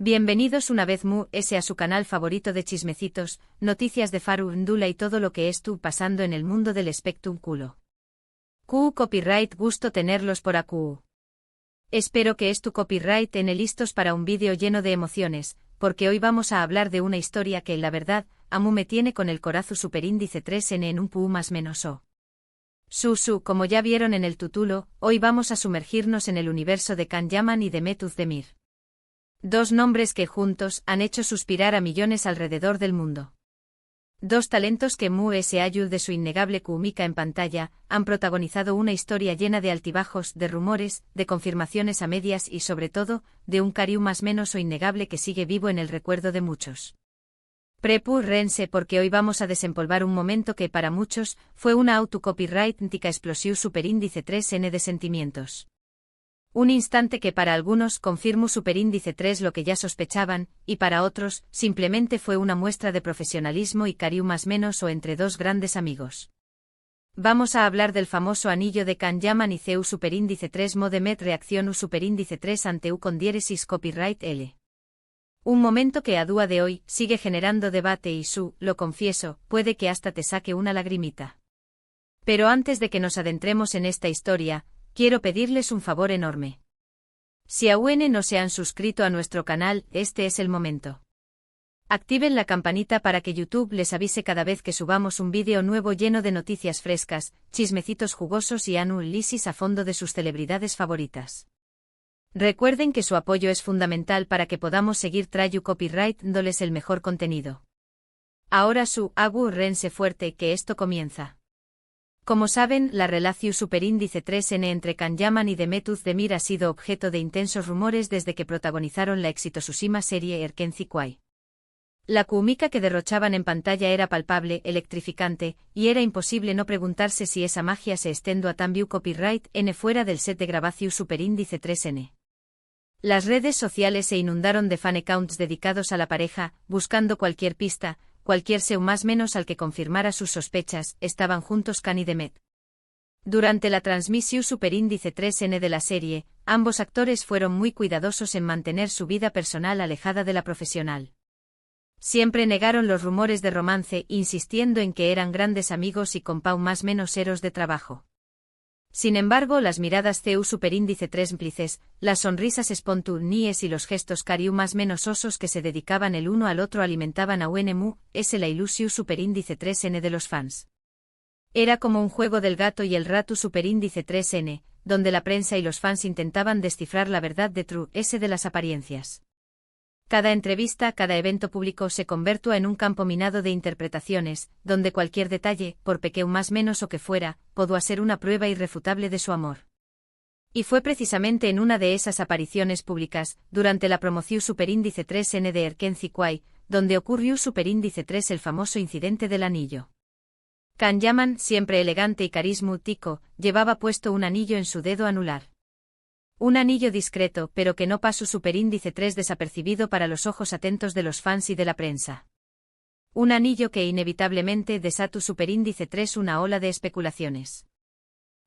Bienvenidos una vez a su canal favorito de chismecitos, noticias de farándula y todo lo que pasando en el mundo del espectáculo. Copyright, gusto tenerlos por aquí. Espero que copyright listos para un vídeo lleno de emociones, porque hoy vamos a hablar de una historia que, la verdad, me tiene con el corazón superíndice 3N en un más menos o. Como ya vieron en el título, hoy vamos a sumergirnos en el universo de Can Yaman y de Mehmet Özdemir. Dos nombres que juntos han hecho suspirar a millones alrededor del mundo. Dos talentos que ayuda de su innegable química en pantalla, han protagonizado una historia llena de altibajos, de rumores, de confirmaciones a medias y sobre todo, de un cariño más menos o innegable que sigue vivo en el recuerdo de muchos. Prepárense porque hoy vamos a desempolvar un momento que para muchos fue una autocopyrightica explosión superíndice 3N de sentimientos. Un instante que para algunos confirmó superíndice 3 lo que ya sospechaban, y para otros, simplemente fue una muestra de profesionalismo y cariño más menos o entre dos grandes amigos. Vamos a hablar del famoso anillo de Can Yaman y CU superíndice 3 Modemet reacción U superíndice 3 ante U con diéresis copyright L. Un momento que a día de hoy sigue generando debate y lo confieso, puede que hasta te saque una lagrimita. Pero antes de que nos adentremos en esta historia, quiero pedirles un favor enorme. Si aún no se han suscrito a nuestro canal, este es el momento. Activen la campanita para que YouTube les avise cada vez que subamos un vídeo nuevo lleno de noticias frescas, chismecitos jugosos y análisis a fondo de sus celebridades favoritas. Recuerden que su apoyo es fundamental para que podamos seguir trayendo copyright dándoles el mejor contenido. Ahora agárrense fuerte que esto comienza. Como saben, la relación superíndice 3N entre Can Yaman y Mehmet Özdemir ha sido objeto de intensos rumores desde que protagonizaron la exitosísima serie Erkenci Kuay. La química que derrochaban en pantalla era palpable, electrificante, y era imposible no preguntarse si esa magia se extendió a también copyright N fuera del set de grabación superíndice 3N. Las redes sociales se inundaron de fan accounts dedicados a la pareja, buscando cualquier pista, cualquier más menos al que confirmara sus sospechas, estaban juntos Can y Mehmet. Durante la transmisión superíndice 3N de la serie, ambos actores fueron muy cuidadosos en mantener su vida personal alejada de la profesional. Siempre negaron los rumores de romance, insistiendo en que eran grandes amigos y más menos héroes de trabajo. Sin embargo, las miradas CU superíndice 3 cómplices, las sonrisas espontáneas y los gestos cariño más menos osos que se dedicaban el uno al otro alimentaban a la ilusión superíndice 3N de los fans. Era como un juego del gato y el rato superíndice 3N, donde la prensa y los fans intentaban descifrar la verdad de las apariencias. Cada entrevista, cada evento público se convirtió en un campo minado de interpretaciones, donde cualquier detalle, por pequeño más menos o que fuera, podía ser una prueba irrefutable de su amor. Y fue precisamente en una de esas apariciones públicas, durante la promoción superíndice 3N de Erkenci Kuay, donde ocurrió superíndice 3 el famoso incidente del anillo. Can Yaman, siempre elegante y carismático, llevaba puesto un anillo en su dedo anular. Un anillo discreto, pero que no pasó superíndice 3 desapercibido para los ojos atentos de los fans y de la prensa. Un anillo que inevitablemente desató superíndice 3 una ola de especulaciones.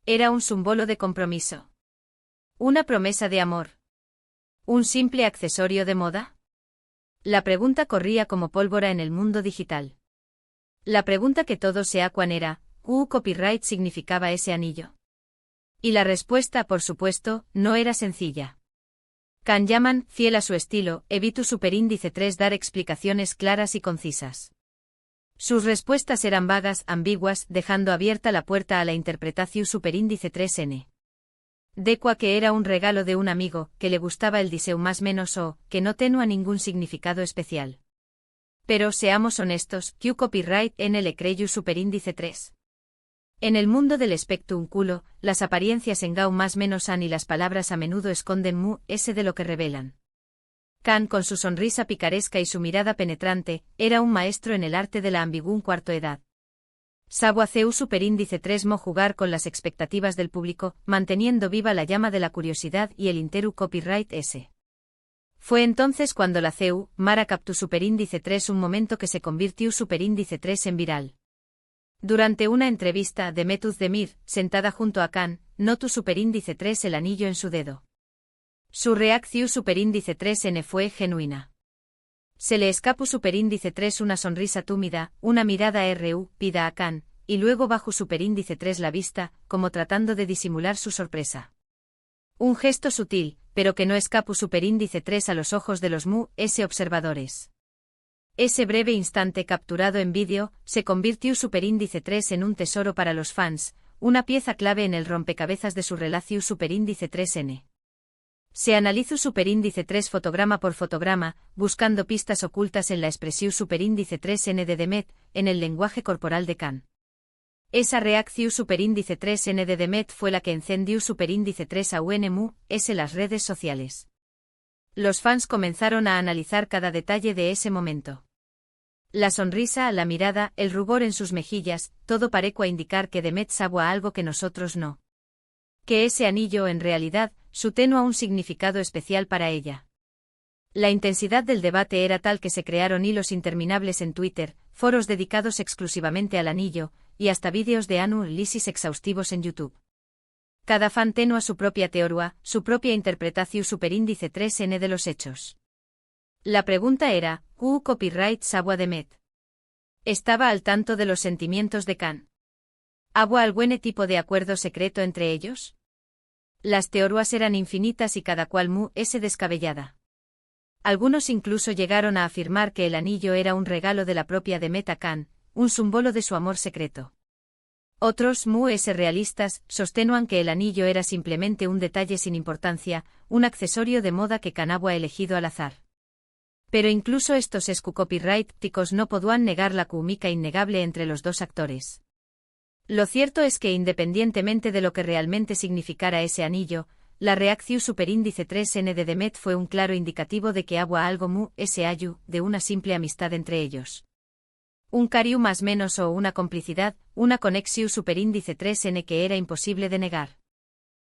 Era un símbolo de compromiso. Una promesa de amor. ¿Un simple accesorio de moda? La pregunta corría como pólvora en el mundo digital. La pregunta que todos se hacían era, ¿qué copyright significaba ese anillo? Y la respuesta, por supuesto, no era sencilla. Can Yaman, fiel a su estilo, evitó superíndice 3 dar explicaciones claras y concisas. Sus respuestas eran vagas, ambiguas, dejando abierta la puerta a la interpretación superíndice 3N. Decua que era un regalo de un amigo, que le gustaba el diseño más menos o, que no tenía ningún significado especial. Pero seamos honestos, ¿qué copyright N le creyó superíndice 3? En el mundo del espectáculo, las apariencias engau más menos y las palabras a menudo esconden de lo que revelan. Can, con su sonrisa picaresca y su mirada penetrante, era un maestro en el arte de la ambigüedad cuarto edad. Sabía CU superíndice 3 jugar con las expectativas del público, manteniendo viva la llama de la curiosidad y el interu copyright S. Fue entonces cuando la CU, Mara captó superíndice 3 un momento que se convirtió superíndice 3 en viral. Durante una entrevista de Mehmet Özdemir, sentada junto a Can, notó superíndice 3 el anillo en su dedo. Su reacción superíndice 3n fue genuina. Se le escapó superíndice 3 una sonrisa túmida, una mirada pida a Khan, y luego bajo superíndice 3 la vista, como tratando de disimular su sorpresa. Un gesto sutil, pero que no escapó superíndice 3 a los ojos de los observadores. Ese breve instante capturado en vídeo, se convirtió superíndice 3 en un tesoro para los fans, una pieza clave en el rompecabezas de su relación superíndice 3n. Se analizó superíndice 3 fotograma por fotograma, buscando pistas ocultas en la expresión superíndice 3n de Demet, en el lenguaje corporal de Khan. Esa reacción superíndice 3n de Demet fue la que encendió superíndice 3 a las redes sociales. Los fans comenzaron a analizar cada detalle de ese momento. La sonrisa, la mirada, el rubor en sus mejillas, todo parecía indicar que Demet sabía algo que nosotros no. Que ese anillo en realidad, su tenía un significado especial para ella. La intensidad del debate era tal que se crearon hilos interminables en Twitter, foros dedicados exclusivamente al anillo, y hasta vídeos de análisis exhaustivos en YouTube. Cada fan tenía su propia teoría, su propia interpretación superíndice 3n de los hechos. La pregunta era, ¿Q copyright sabía Demet? ¿Estaba al tanto de los sentimientos de Khan? ¿Había algún tipo de acuerdo secreto entre ellos? Las teorías eran infinitas y cada cual descabellada. Algunos incluso llegaron a afirmar que el anillo era un regalo de la propia Demet a Khan, un símbolo de su amor secreto. Otros realistas sostenían que el anillo era simplemente un detalle sin importancia, un accesorio de moda que Khan había elegido al azar. Pero incluso estos copyrighticos no podían negar la química innegable entre los dos actores. Lo cierto es que independientemente de lo que realmente significara ese anillo, la reacción superíndice 3n de Demet fue un claro indicativo de que había algo de una simple amistad entre ellos. Un cariño más menos o una complicidad, una conexión superíndice 3n que era imposible de negar.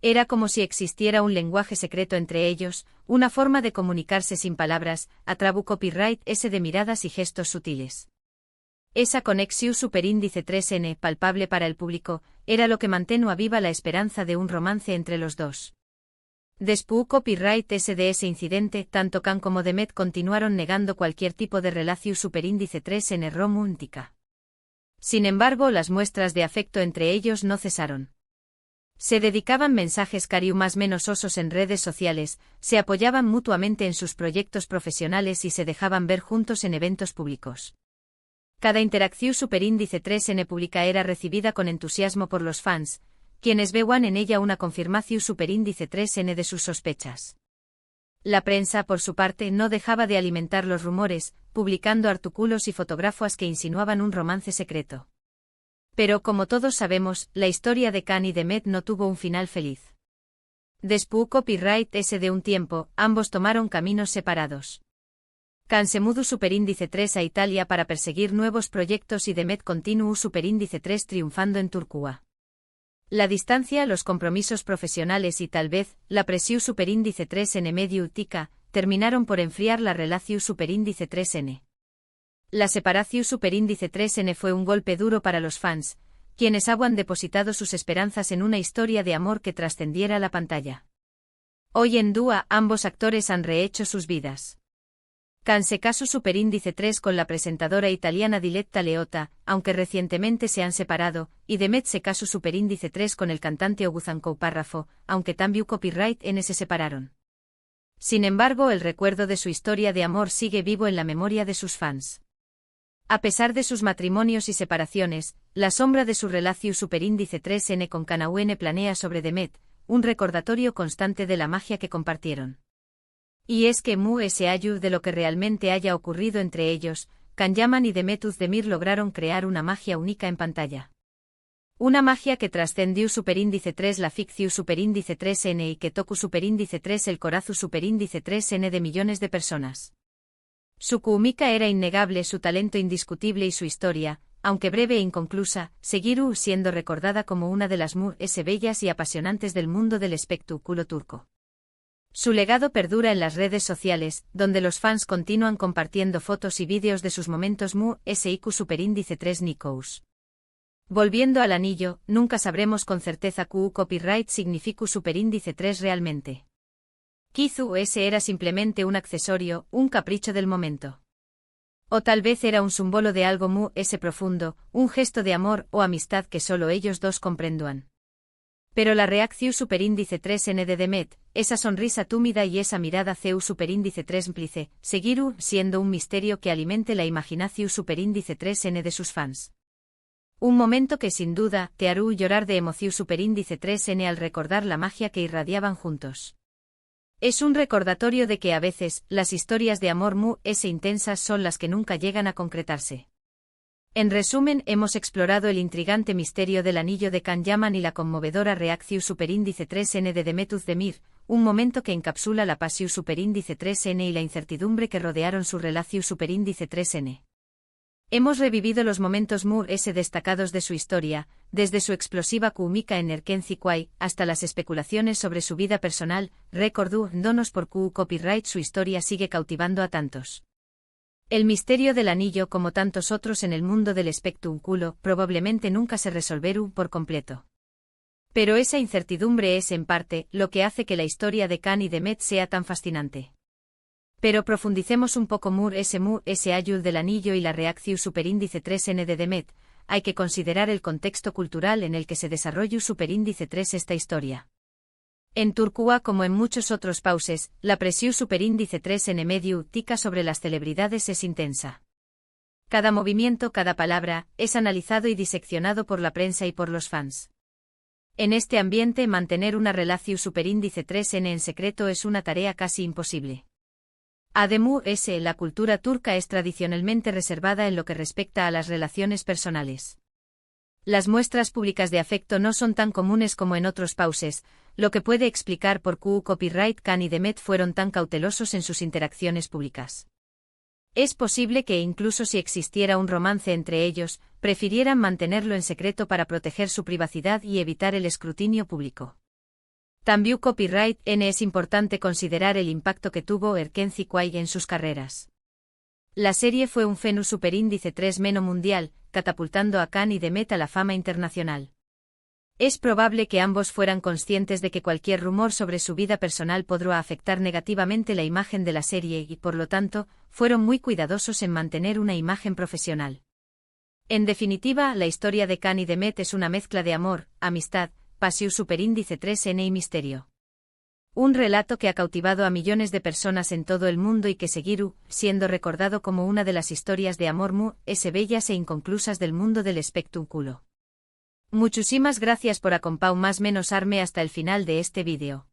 Era como si existiera un lenguaje secreto entre ellos, una forma de comunicarse sin palabras, a través copyright de miradas y gestos sutiles. Esa conexión superíndice 3n, palpable para el público, era lo que mantenía viva la esperanza de un romance entre los dos. Después copyright de ese incidente, tanto Khan como Demet continuaron negando cualquier tipo de relación superíndice 3n romántica. Sin embargo, las muestras de afecto entre ellos no cesaron. Se dedicaban mensajes más menos osos en redes sociales, se apoyaban mutuamente en sus proyectos profesionales y se dejaban ver juntos en eventos públicos. Cada interacción superíndice 3n pública era recibida con entusiasmo por los fans, quienes veían en ella una confirmación superíndice 3n de sus sospechas. La prensa, por su parte, no dejaba de alimentar los rumores, publicando artículos y fotografías que insinuaban un romance secreto. Pero como todos sabemos, la historia de Khan y Demet no tuvo un final feliz. Después copyright de un tiempo, ambos tomaron caminos separados. Khan se mudó superíndice 3 a Italia para perseguir nuevos proyectos y Demet continuó superíndice 3 triunfando en Turquía. La distancia, los compromisos profesionales y tal vez, la presión superíndice 3n medio utica, terminaron por enfriar la relación superíndice 3n. La separación superíndice 3n fue un golpe duro para los fans, quienes habían depositado sus esperanzas en una historia de amor que trascendiera la pantalla. Hoy en día, ambos actores han rehecho sus vidas. Khan se casó superíndice 3 con la presentadora italiana Diletta Leotta, aunque recientemente se han separado, y Demet se casó superíndice 3 con el cantante Oguzhan Párrafo, aunque también copyright n se separaron. Sin embargo, el recuerdo de su historia de amor sigue vivo en la memoria de sus fans. A pesar de sus matrimonios y separaciones, la sombra de su relación superíndice 3n con Khan aún planea sobre Demet, un recordatorio constante de la magia que compartieron. Y es que de lo que realmente haya ocurrido entre ellos, Khan Yaman y Demet Özdemir lograron crear una magia única en pantalla. Una magia que trascendió superíndice 3 la ficción superíndice 3n y que tocó superíndice 3 el corazón superíndice 3n de millones de personas. Su química era innegable, su talento indiscutible y su historia, aunque breve e inconclusa, seguirá siendo recordada como una de las bellas y apasionantes del mundo del espectáculo turco. Su legado perdura en las redes sociales, donde los fans continúan compartiendo fotos y vídeos de sus momentos superíndice 3 Nikous. Volviendo al anillo, nunca sabremos con certeza qué copyright significa superíndice 3 realmente. Quizá ese era simplemente un accesorio, un capricho del momento. O tal vez era un símbolo de algo ese profundo, un gesto de amor o amistad que solo ellos dos comprendían. Pero la reacción superíndice 3n de Demet, esa sonrisa túmida y esa mirada CU superíndice 3 implice, seguirá siendo un misterio que alimente la imaginación superíndice 3n de sus fans. Un momento que sin duda te hará llorar de emoción superíndice 3n al recordar la magia que irradiaban juntos. Es un recordatorio de que a veces, las historias de amor ese intensas son las que nunca llegan a concretarse. En resumen, hemos explorado el intrigante misterio del anillo de Can Yaman y la conmovedora reacción superíndice 3n de Demet Özdemir, un momento que encapsula la pasión superíndice 3n y la incertidumbre que rodearon su relación superíndice 3n. Hemos revivido los momentos ese destacados de su historia, desde su explosiva química en Erkenci Kwai, hasta las especulaciones sobre su vida personal. Recordándonos por copyright su historia sigue cautivando a tantos. El misterio del anillo, como tantos otros en el mundo del espectáculo, probablemente nunca se resolverá por completo. Pero esa incertidumbre es, en parte, lo que hace que la historia de Can y Demet sea tan fascinante. Pero profundicemos un poco ese ayul del anillo y la reacción superíndice 3n de Demet. Hay que considerar el contexto cultural en el que se desarrolla superíndice 3 esta historia. En Turquía, como en muchos otros países, la presión superíndice 3n medio tica sobre las celebridades es intensa. Cada movimiento, cada palabra, es analizado y diseccionado por la prensa y por los fans. En este ambiente, mantener una relación superíndice 3n en secreto es una tarea casi imposible. Además, la cultura turca es tradicionalmente reservada en lo que respecta a las relaciones personales. Las muestras públicas de afecto no son tan comunes como en otros países, lo que puede explicar por qué copyright Can y Demet fueron tan cautelosos en sus interacciones públicas. Es posible que incluso si existiera un romance entre ellos, prefirieran mantenerlo en secreto para proteger su privacidad y evitar el escrutinio público. También copyright N es importante considerar el impacto que tuvo Erkenci Kwai en sus carreras. La serie fue un fenómeno superíndice 3 mundial, catapultando a Can y Demet a la fama internacional. Es probable que ambos fueran conscientes de que cualquier rumor sobre su vida personal podría afectar negativamente la imagen de la serie y, por lo tanto, fueron muy cuidadosos en mantener una imagen profesional. En definitiva, la historia de Can y Demet es una mezcla de amor, amistad, pasión superíndice 3n y misterio. Un relato que ha cautivado a millones de personas en todo el mundo y que seguirá siendo recordado como una de las historias de amor bellas e inconclusas del mundo del espectáculo. Muchísimas gracias por acompañarme hasta el final de este vídeo.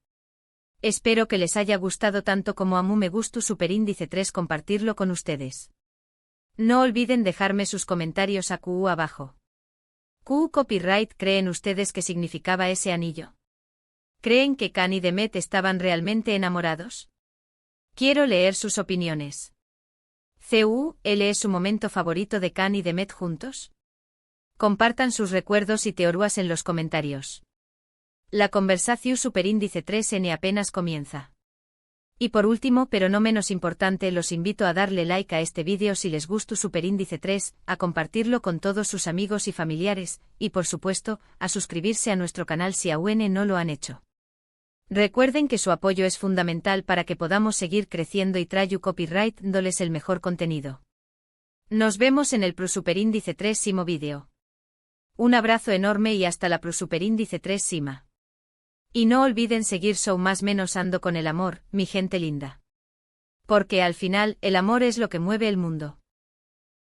Espero que les haya gustado tanto como a mí me gustó superíndice 3 compartirlo con ustedes. No olviden dejarme sus comentarios abajo. ¿Qué copyright creen ustedes que significaba ese anillo? ¿Creen que Can y Demet estaban realmente enamorados? Quiero leer sus opiniones. ¿Cuál es su momento favorito de Can y Demet juntos? Compartan sus recuerdos y teorías en los comentarios. La conversación superíndice 3n apenas comienza. Y por último, pero no menos importante, los invito a darle like a este vídeo si les gustó superíndice 3, a compartirlo con todos sus amigos y familiares, y por supuesto, a suscribirse a nuestro canal si aún no lo han hecho. Recuerden que su apoyo es fundamental para que podamos seguir creciendo y traigo copyright dándoles el mejor contenido. Nos vemos en el superíndice 3 vídeo. Un abrazo enorme y hasta la superíndice 3 sima. Y no olviden seguir más menos ando con el amor, mi gente linda. Porque al final, el amor es lo que mueve el mundo.